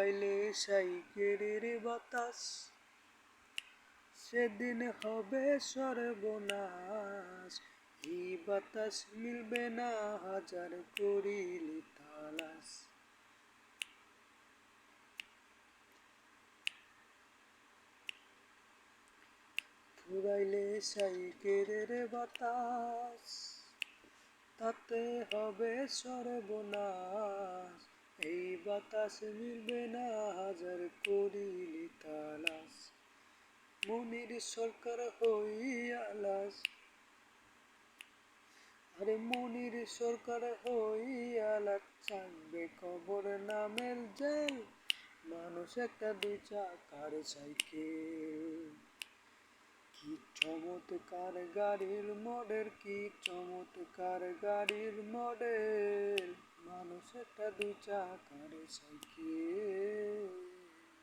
ফুরাইলে সাইকেলের বাতাস, সেদিন হবে সর্বনাশ। এই বাতাস মিলবে না হাজার করিলে তালাশ। ফুরাইলে সাইকেলের বাতাস, তাতে হবে সর্বনাশ। এই বাতাস মিলবে না হাজার করিলে তালাশ। মনির সরকার হইয়া লাশ, আরে মনির সরকার হইয়া লাশ, চাকবে কবর নামের জেল। মানুষ একটা দুই চাকার সাইকেল। কি চমৎকার গাড়ির মডেল, কি চমৎকার গাড়ির মডেল। মানুষ একটা দুই চাকার সাইকেল।